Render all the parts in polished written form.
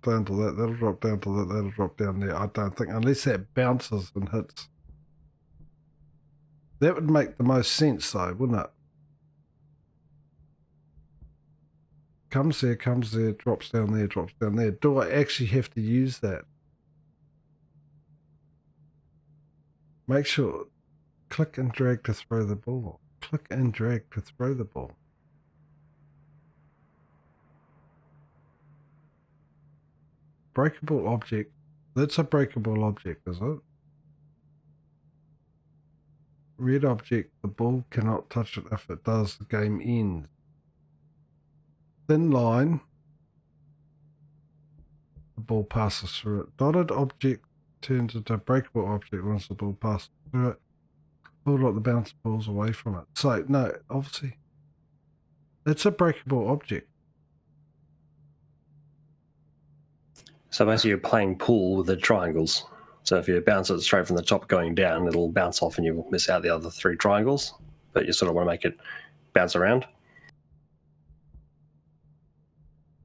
drop down to that, that'll drop down to that, that'll drop down there. I don't think, unless that bounces and hits. That would make the most sense though, wouldn't it? Comes there, drops down there, drops down there. Do I actually have to use that? Make sure, click and drag to throw the ball. Click and drag to throw the ball. Breakable object. That's a breakable object, is it? Red object, the ball cannot touch it. If it does, the game ends. Thin line, the ball passes through it. Dotted object turns into a breakable object once the ball passes through it. Pull like the bounce balls away from it. So, no, obviously, it's a breakable object. So basically you're playing pool with the triangles. So if you bounce it straight from the top going down, it'll bounce off and you'll miss out the other 3 triangles. But you sort of want to make it bounce around.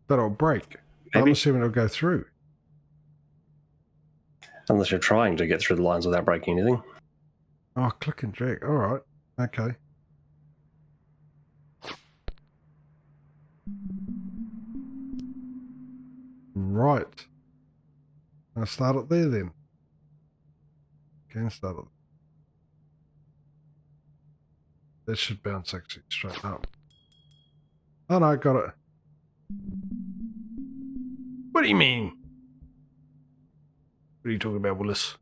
But it'll break. Maybe. I'm assuming it'll go through. Unless you're trying to get through the lines without breaking anything. Oh, click and drag. All right. Okay. Right. I'll start it there then. Can start it. That should bounce actually straight up. Oh no, got it. What do you mean? What are you talking about, Willis?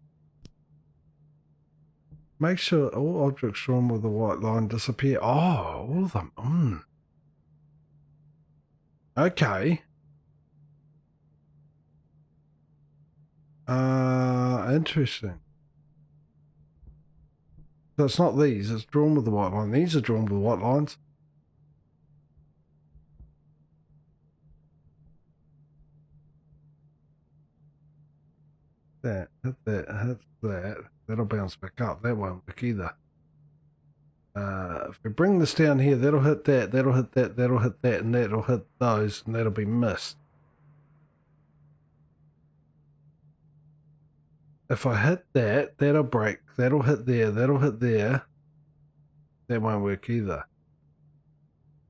Make sure all objects drawn with a white line disappear. Oh, all of them. Okay. Interesting. So it's not these, it's drawn with the white line. These are drawn with white lines. That, hit that, that'll bounce back up. That won't work either. If we bring this down here, that'll hit that, that'll hit that, that'll hit that, and that'll hit those, and that'll be missed. If I hit that, that'll break. That'll hit there, that'll hit there. That won't work either.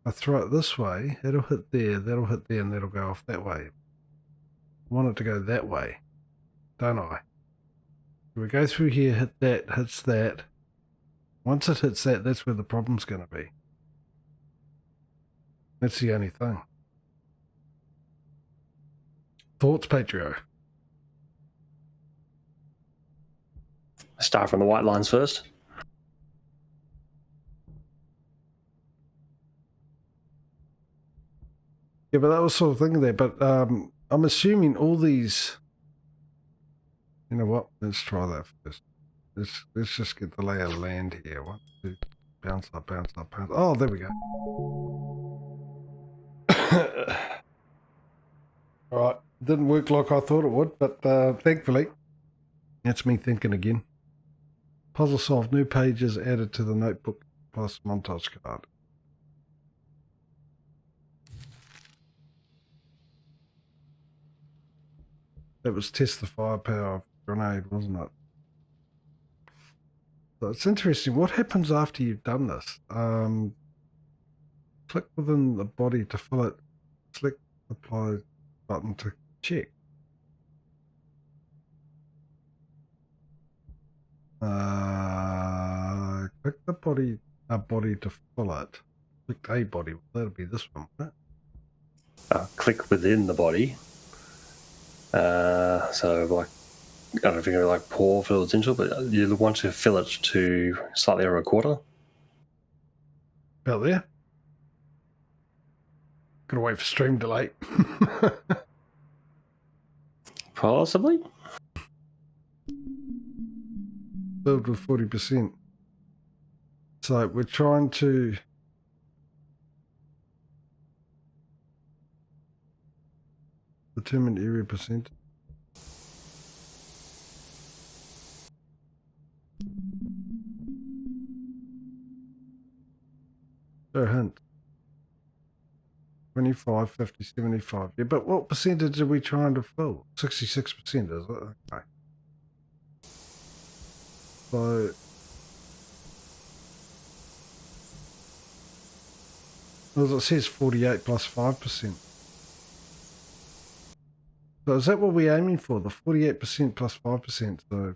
I throw it this way, it'll hit there, and that'll go off that way. I want it to go that way, don't I? We go through here, hit that, hits that. Once it hits that, that's where the problem's going to be. That's the only thing. Thoughts, Patrio? Start from the white lines first. Yeah, but that was sort of thinking there. But I'm assuming all these. You know what? Let's try that first. Let's just get the lay of the land here. 1, 2, bounce up, bounce up, bounce. Oh, there we go. All right, didn't work like I thought it would, but thankfully, that's me thinking again. Puzzle solved. New pages added to the notebook plus montage card. That was test the firepower of the grenade, wasn't it? So it's interesting. What happens after you've done this? Click within the body to fill it. Select apply button to check. Click the body to fill it. Click a body. That'll be this one, won't it? Click within the body. So like, I don't know if you're going to like pour fluids into it, but you want to fill it to slightly over a quarter. About there. Gotta wait for stream delay. Possibly. Filled with 40%. So we're trying to determine area percent. So hint. 25, 50, 75. Yeah, but what percentage are we trying to fill? 66%, is it? Okay. So, as it says, 48 plus 5%. So is that what we're aiming for? The 48% plus 5%, so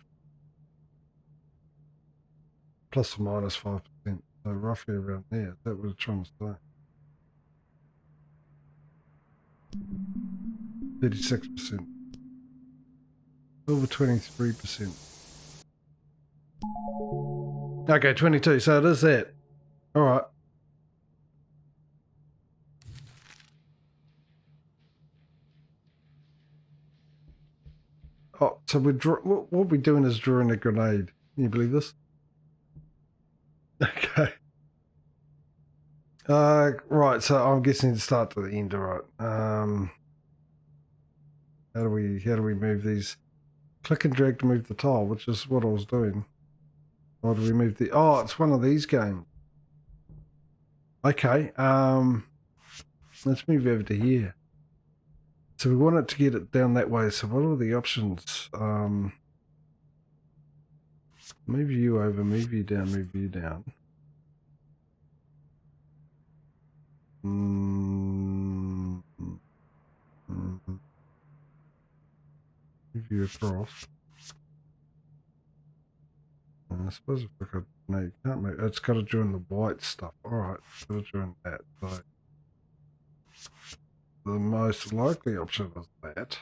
plus or minus 5%, so roughly around there. Is that what we're trying to say? 36%. Over 23%. Okay, 22. So it is that. All right. Oh, so what we're doing is drawing a grenade. Can you believe this? Okay. Right. So I'm guessing to start to the end. All right. How do we move these? Click and drag to move the tile, which is what I was doing. Or do we move the? Oh, it's one of these games. Okay. Let's move over to here. So we want it to get it down that way. So what are the options? Move you over, move you down, move you down. Move you across. I suppose if I could, no, you can't move. It's got to join the white stuff. All right, it's got to join that. So the most likely option is that.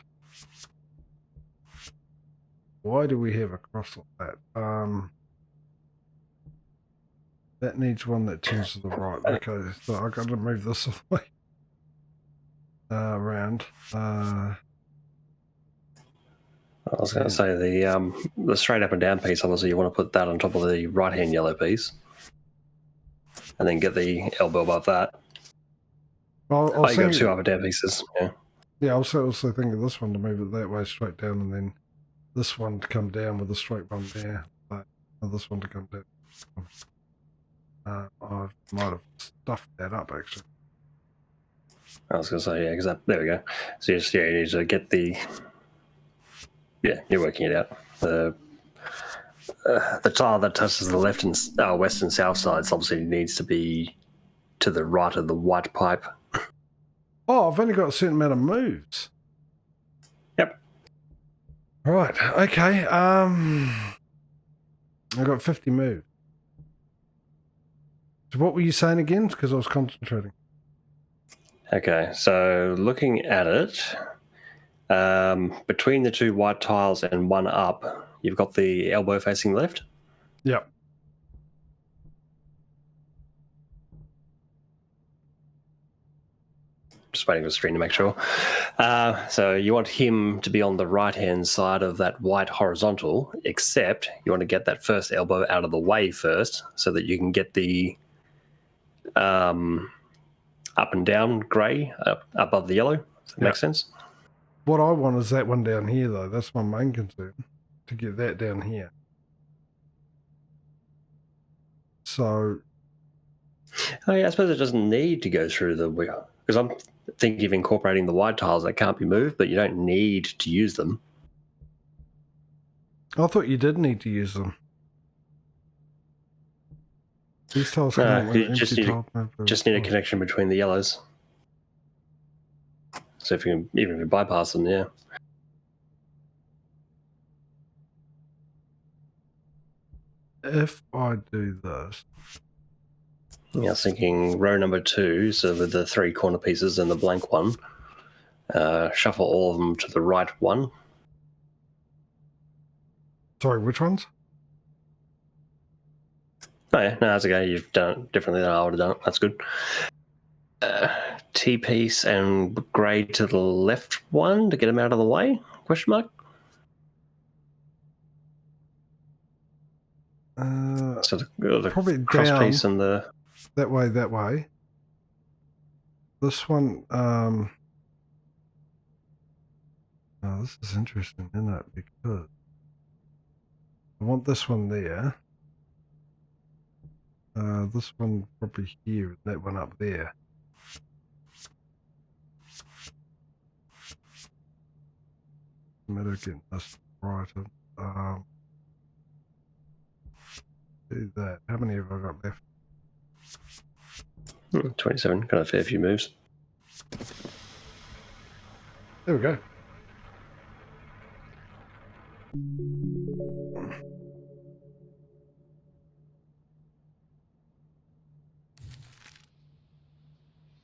Why do we have a cross like that? That needs one that turns to the right. Okay, so I got to move this way around. I was going to say the straight up and down piece. Obviously, you want to put that on top of the right hand yellow piece, and then get the elbow above that. I'll you got two up and down pieces. Yeah. Yeah, I was also thinking this one to move it that way straight down, and then this one to come down with a straight one there. But this one to come down. I might have stuffed that up actually. I was going to say, yeah, because there we go. So you need to get the. Yeah, you're working it out. The tile that touches the left and west and south sides obviously needs to be to the right of the white pipe. Oh, I've only got a certain amount of moves. Yep. Right. Okay. I got 50 moves. So what were you saying again? Because I was concentrating. Okay, so looking at it, between the two white tiles and one up, you've got the elbow facing left. Yep. Just waiting for the screen to make sure. So you want him to be on the right-hand side of that white horizontal, except you want to get that first elbow out of the way first so that you can get the up and down grey above the yellow. Does that make sense? What I want is that one down here, though. That's my main concern, to get that down here. So... Oh, yeah, I suppose it doesn't need to go through the wheel. Because I'm thinking of incorporating the wide tiles that can't be moved, but you don't need to use them. I thought you did need to use them. These tiles can't. You just need a connection between the yellows. So even if you bypass them, yeah. If I do this... Yeah, I was thinking row number 2, so with the 3 corner pieces and the blank one, shuffle all of them to the right one. Sorry, which ones? Oh yeah, no, that's okay. You've done it differently than I would have done it. That's good. T piece and grey to the left one to get them out of the way? Question mark. So the probably cross down, piece and the that way. This one, oh, this is interesting, isn't it? Because I want this one there. This one probably here, that one up there. matter getting this right. Do that. How many have I got left? 27. Got a fair few moves. There we go.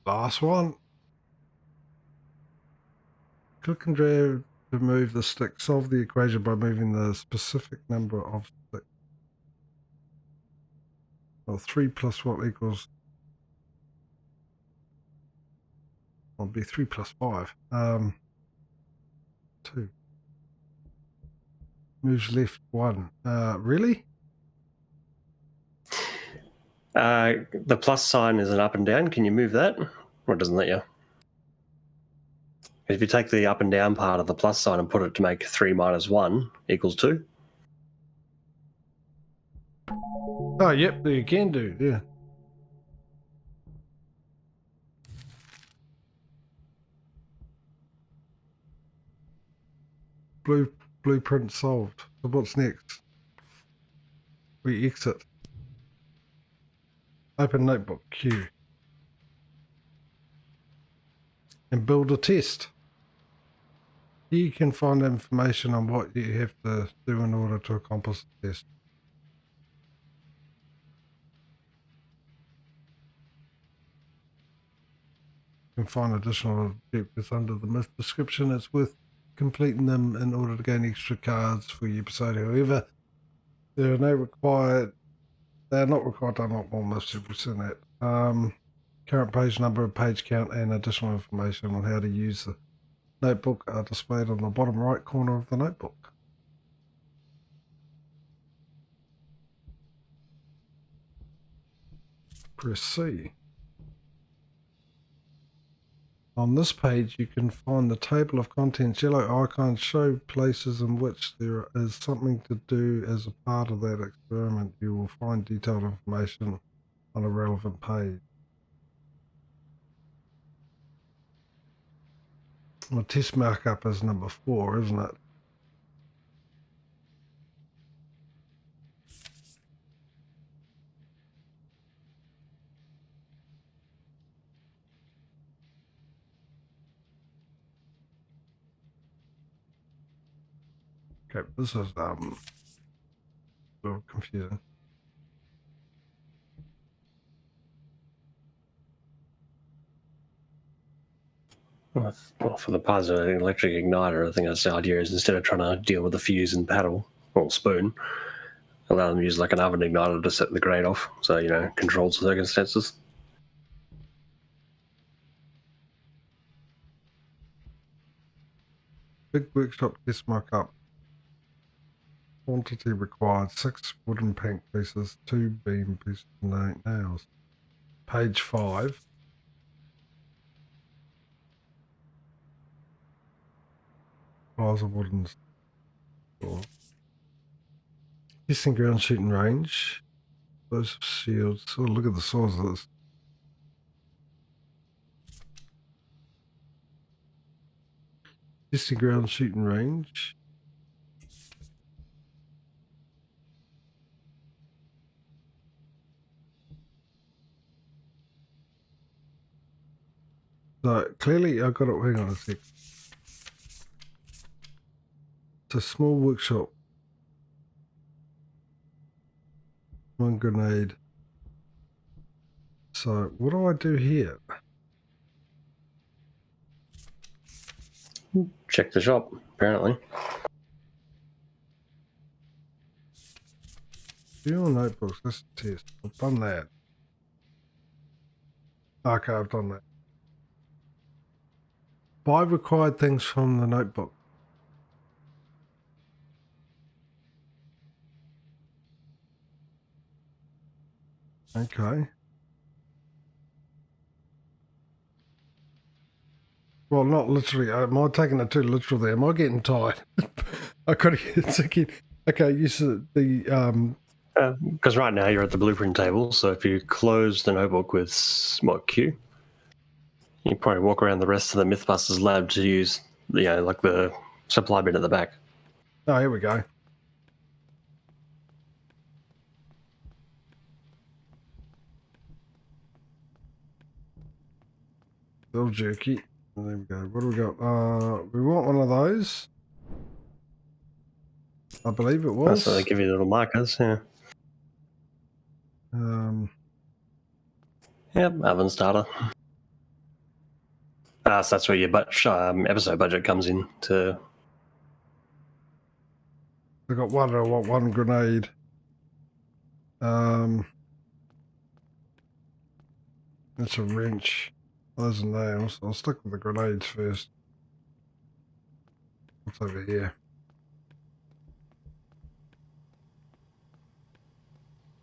Last one. Click and drag to move the stick. Solve the equation by moving the specific number of sticks. Well, 3 plus what equals? Well, it'll be 3 plus 5. 2. Moves left 1. Really? The plus sign is an up and down. Can you move that? Or it doesn't let you? If you take the up and down part of the plus sign and put it to make 3 minus 1 equals 2. Oh, yep, you can do, yeah. Blueprint solved. So what's next? We exit. Open notebook Q. And build a test. Here you can find information on what you have to do in order to accomplish the test. You can find additional objectives under the myth description. It's worth completing them in order to gain extra cards for your episode. However, they are not required to unlock more myths. We've seen that. Current page number, page count, and additional information on how to use the notebook are displayed on the bottom right corner of the notebook. Press C. On this page, you can find the table of contents. Yellow icons show places in which there is something to do as a part of that experiment. You will find detailed information on a relevant page. Well, test markup is number 4, isn't it? Okay, this is a little confusing. Well, for the positive electric igniter, I think that's the idea is instead of trying to deal with the fuse and paddle or spoon, allow them to use like an oven igniter to set the grate off. So, controlled circumstances. Big workshop test markup. Quantity required 6 wooden plank pieces, 2 beam pieces, and 8 nails. Page 5. Piles of wooden. Testing ground shooting range. Those shields. Oh, look at the size of this. Testing ground shooting range. So clearly I got it. Hang on a sec. It's a small workshop. 1 grenade. So what do I do here? Check the shop, apparently. View on notebooks. Let's test. I've done that. Okay, I've done that. Buy required things from the notebook. Okay. Well, not literally. Am I taking it too literal there? Am I getting tired? I got to get thinking. Okay, use the Because right now you're at the blueprint table, so if you close the notebook with Q, you probably walk around the rest of the MythBusters lab to use, like the supply bin at the back. Oh, here we go. Little jerky. There we go. What do we got? We want one of those. I believe it was. So they give you little markers, yeah. Yep, oven starter. So that's where your episode budget comes in. To I got one. I want one grenade. That's a wrench. Those are nails. I'll stick with the grenades first. What's over here?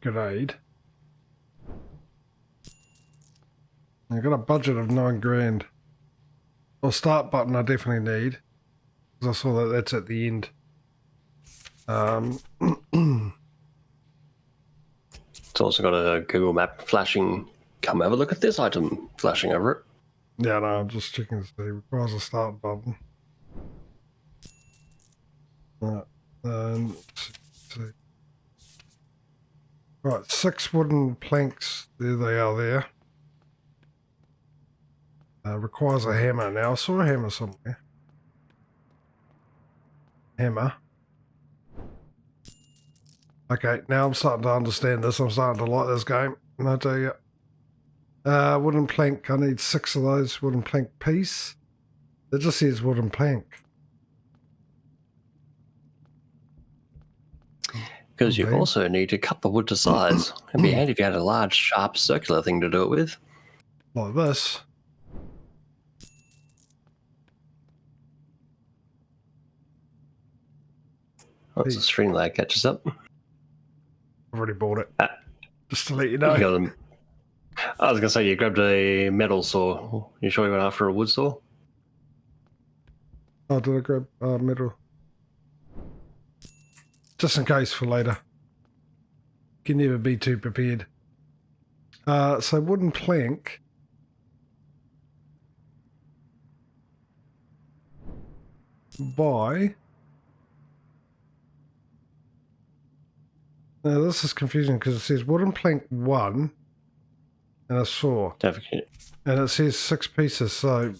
Grenade. I got a budget of $9,000. Well, start button I definitely need, because I saw that that's at the end. It's also got a Google map flashing. Come have a look at this item flashing over it. Yeah, no, I'm just checking to see. Requires a start button. Let's see. Right, 6 wooden planks. There they are there. Requires a hammer. Now, I saw a hammer somewhere. Hammer. Okay, now I'm starting to understand this. I'm starting to like this game. And I tell you. Wooden plank. I need 6 of those. Wooden plank piece. It just says wooden plank. Because you also need to cut the wood to size. It'd be handy if you had a large, sharp, circular thing to do it with. Like this. Once the string lag catches up. I've already bought it. Just to let you know. I was going to say, you grabbed a metal saw. You sure you went after a wood saw? Oh, did I grab metal? Just in case for later. Can never be too prepared. So wooden plank. By... Now this is confusing because it says wooden plank 1 and a saw. And it says 6 pieces, so...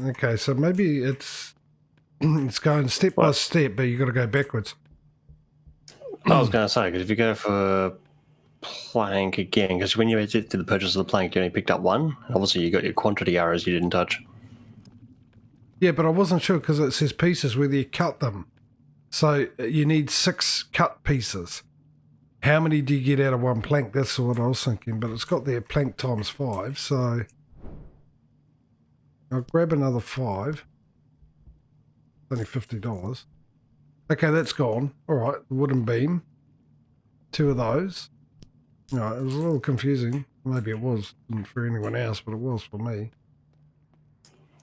Okay, so maybe it's going step by step, but you've got to go backwards. I was going to say, because if you go for plank again, because when you did the purchase of the plank, you only picked up 1. Obviously, you got your quantity arrows you didn't touch. Yeah, but I wasn't sure because it says pieces whether you cut them. So you need 6 cut pieces. How many do you get out of 1 plank? That's what I was thinking, but it's got there plank times 5, so I'll grab another 5. Only $50. Okay, that's gone. All right, the wooden beam. 2 of those. All right, it was a little confusing. Maybe it wasn't for anyone else, but it was for me.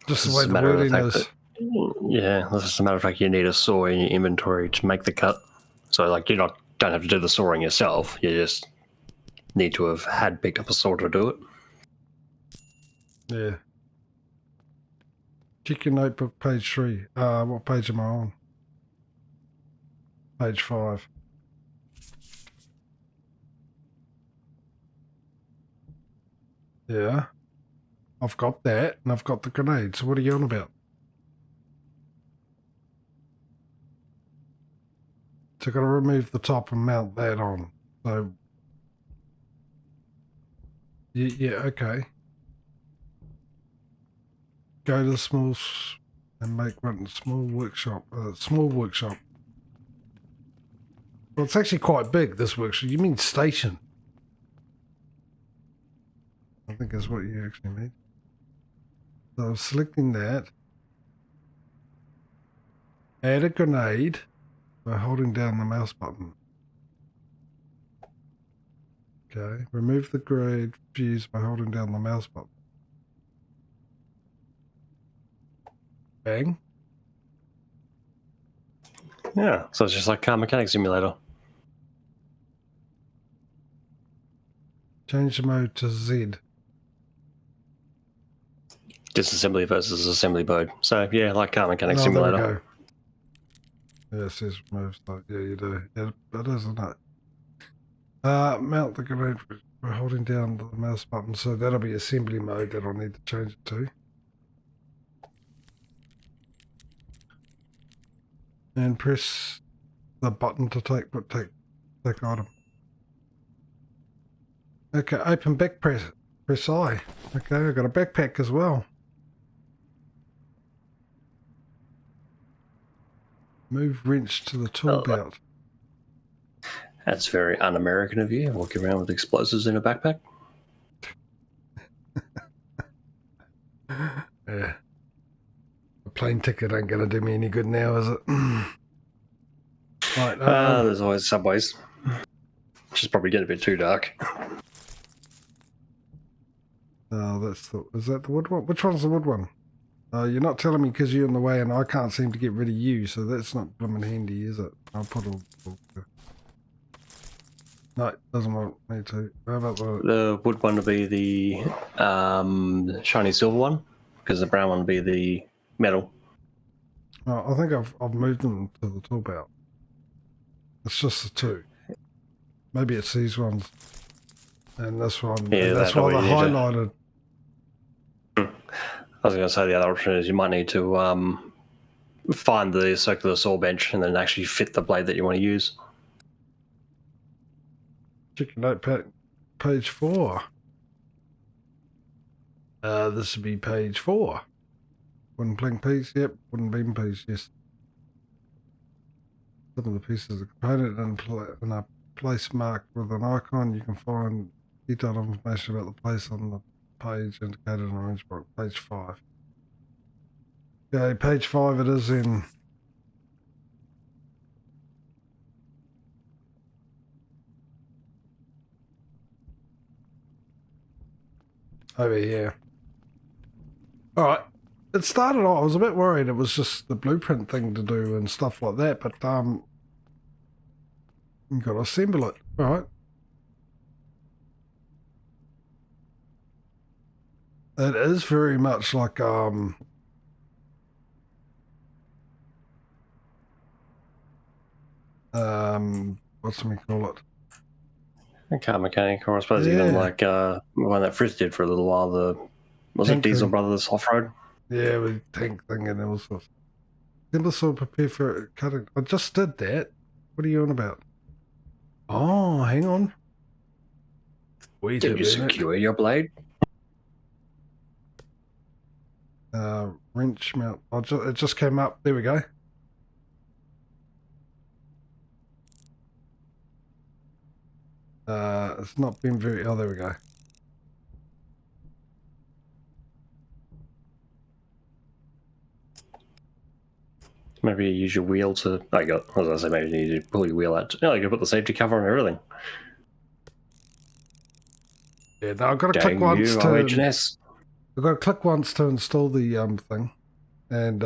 Just the way the wording is. Yeah, as a matter of fact, you need a saw in your inventory to make the cut. So, like, you don't have to do the sawing yourself. You just need to have had picked up a saw to do it. Yeah. Check your notebook, page 3. What page am I on? Page 5. Yeah. I've got that, and I've got the grenade. So what are you on about? So I've got to remove the top and mount that on. So, yeah, okay. Go to the small and make one small workshop. Small workshop. Well, it's actually quite big, this workshop. You mean station? I think that's what you actually mean. So I'm selecting that. Add a grenade by holding down the mouse button. Okay. Remove the grenade fuse by holding down the mouse button. Bang. Yeah, so it's just like Car Mechanic Simulator. Change the mode to Z. Disassembly versus assembly mode. So, yeah, like Car Mechanic Simulator. There we go. Yeah, it says remove slate. Yeah, you do. Yeah, it is, isn't it? Mount the grenade. We're holding down the mouse button, so that'll be assembly mode that I'll need to change it to. And press the button to take item. Okay, open back press I. Okay, I've got a backpack as well. Move wrench to the tool belt. That's very un-American of you, walking around with explosives in a backpack. Yeah. A plane ticket ain't going to do me any good now, is it? Right. There's always subways. Just probably get a bit too dark. Oh, is that the wood one? Which one's the wood one? You're not telling me because you're in the way and I can't seem to get rid of you, so that's not blooming handy, is it? I'll put all no, it doesn't want me to. How about the wood one to be the shiny silver one, because the brown one would be the metal. Oh, I think I've moved them to the tool belt. It's just the two. Maybe it's these ones and this one. Yeah, and that's why they're highlighted. I was going to say the other option is you might need to find the circular saw bench and then actually fit the blade that you want to use. Check your notepad, page 4. This would be page 4. Wooden plank piece, yep. Wooden beam piece, yes. Some of the pieces are component in a place marked with an icon. You can find detailed information about the place on the page indicated in orange box. Page 5. Okay, page 5 it is in. Over here. Alright. It started off, I was a bit worried it was just the blueprint thing to do and stuff like that, but you gotta assemble it. Alright. It is very much like what's we call it? A car mechanic, or I suppose even like one that Frizz did for a little while. Was it Diesel Brothers Off-Road? Yeah, with tank thing and all sorts. Simple saw prepare for cutting. I just did that. What are you on about? Oh, hang on. Wait a minute. Did you secure your blade? Wrench mount. It just came up. There we go. It's not been very. Oh, there we go. Maybe you use your wheel to. Maybe you need to pull your wheel out. You can put the safety cover on everything. Yeah, no, I've got to click once to. OHS. I've got to click once to install the thing, and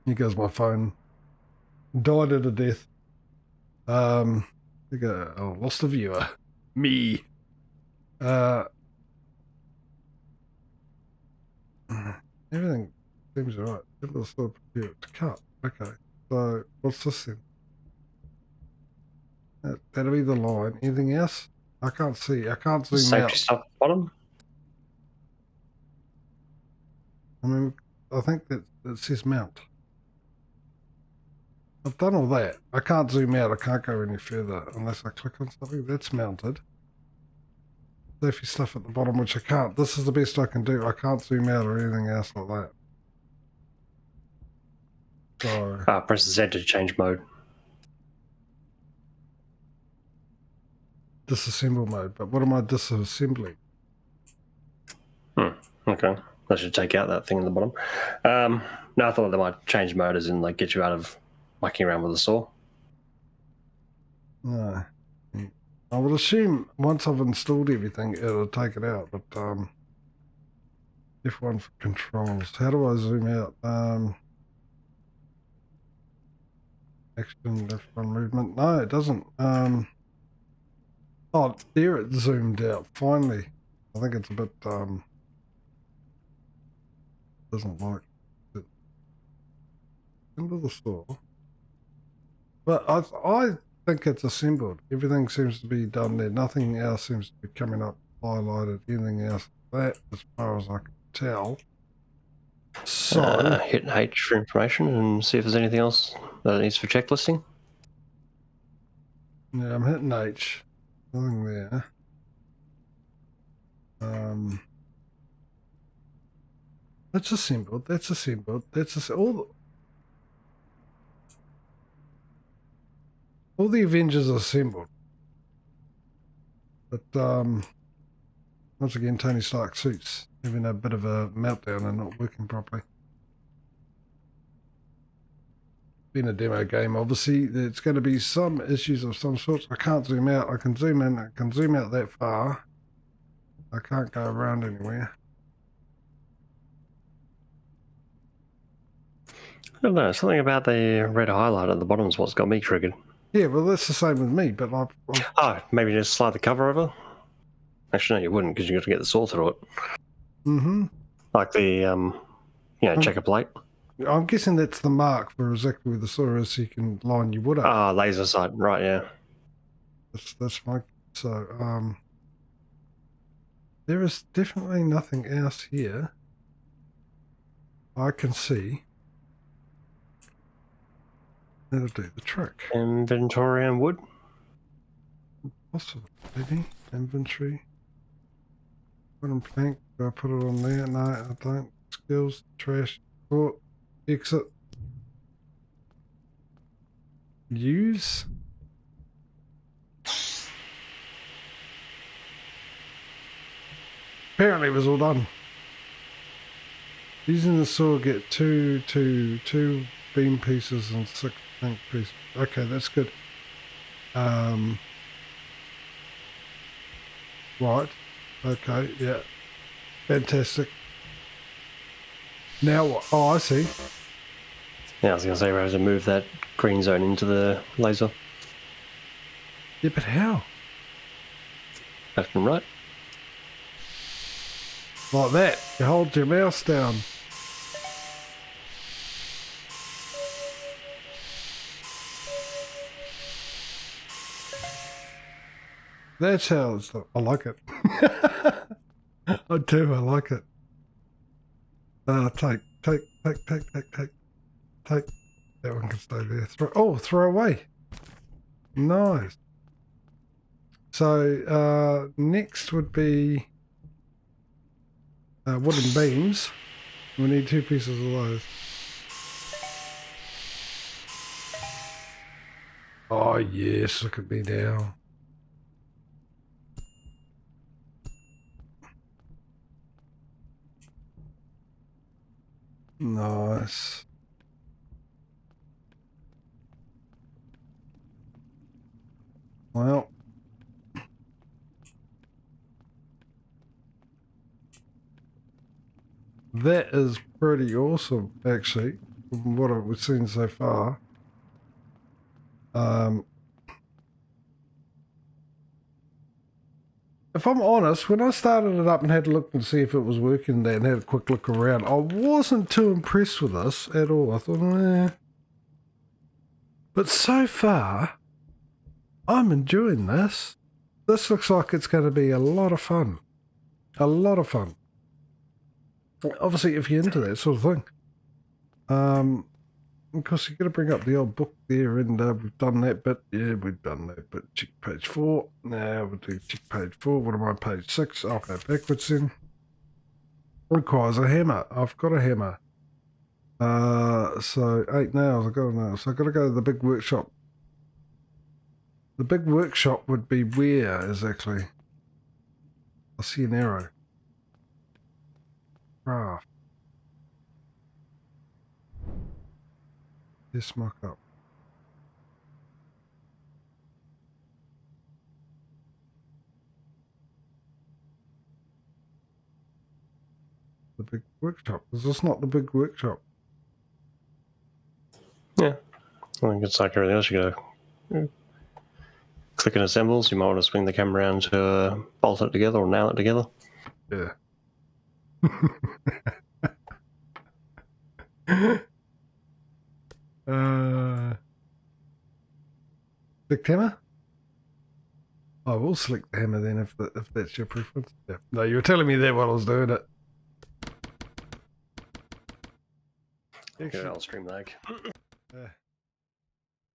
here goes my phone. Died at a death. I go. Oh, lost a viewer. Me. Everything seems alright. It'll still prepare it to cut. Okay. So what's this then? That'll be the line. Anything else? I can't see. I can't zoom Safety out. stuff at the bottom. I mean, I think that it says mount. I've done all that. I can't zoom out. I can't go any further unless I click on something. That's mounted. Safety stuff at the bottom, which I can't. This is the best I can do. I can't zoom out or anything else like that. So Press Z to change mode. Disassemble mode. But what am I disassembling? Okay. I should take out that thing in the bottom. No, I thought they might change mode as in like get you out of mucking around with the saw. No. I would assume once I've installed everything, it'll take it out. But F1 for controls. How do I zoom out? Action, F1 movement. No, it doesn't. Oh, there it zoomed out. Finally. I think it's a bit doesn't like it. Assemble the saw. But I think it's assembled. Everything seems to be done there. Nothing else seems to be coming up highlighted. Anything else like that, as far as I can tell. So hit H for information and see if there's anything else that it needs for checklisting. yeah, I'm hitting H. Nothing there. That's assembled. That's assembled. That's all the Avengers are assembled. But once again, Tony Stark suits having a bit of a meltdown and not working properly. Being a demo game, obviously, there's going to be some issues of some sorts. I can't zoom out. I can zoom in. I can zoom out that far. I can't go around anywhere. I don't know, something about the red highlight at the bottom is what's got me triggered. Yeah, well, that's the same with me, but Oh, maybe just slide the cover over? Actually, no, you wouldn't, because you've got to get the saw through it. Mm-hmm. Like the, checker plate. I'm guessing that's the mark for exactly where the saw is, so you can line your wood up. Ah, laser sight, right, yeah. That's my... So, there is definitely nothing else here I can see that'll do the trick. Inventory and wood? Possible, maybe. Inventory. Wooden plank. Do I put it on there? No, I don't. Skills, trash, sort, exit. Use. Apparently it was all done. Using the saw, get two beam pieces and 6 plank pieces. Okay, that's good. Right. Okay, yeah. Fantastic. Now what? Oh, I see. Yeah, I was going to say, we have to move that green zone into the laser. Yeah, but how? Left and right. Like that. You hold your mouse down. That's how it's done. I like it. I do. I like it. Take. That one can stay there. Throw away. Nice. So next would be wooden beams. We need 2 pieces of those. Oh yes, look at me now. Nice. Well, that is pretty awesome, actually, from what I've seen so far. If I'm honest, when I started it up and had to look and see if it was working there and had a quick look around, I wasn't too impressed with this at all. I thought, eh. But so far, I'm enjoying this. This looks like it's going to be a lot of fun. A lot of fun. Obviously, if you're into that sort of thing. Of course, you've got to bring up the old book there, and we've done that bit. Yeah, we've done that bit. Check page 4. Now we'll do check page 4. What am I, page 6? I'll go backwards then. Requires a hammer. I've got a hammer. So 8 nails. I've got a nail. So I've got to go to the big workshop. The big workshop would be where exactly? I see an arrow. Craft. This mock up. The big workshop. Is this not the big workshop? Yeah. I think it's like everything else. You go click and assembles. You might want to swing the camera around to bolt it together or nail it together. Yeah. select hammer? I will select the hammer then if that's your preference. Yeah. No, you were telling me that while I was doing it. Good old stream lag. Yeah.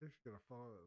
Just gotta follow it.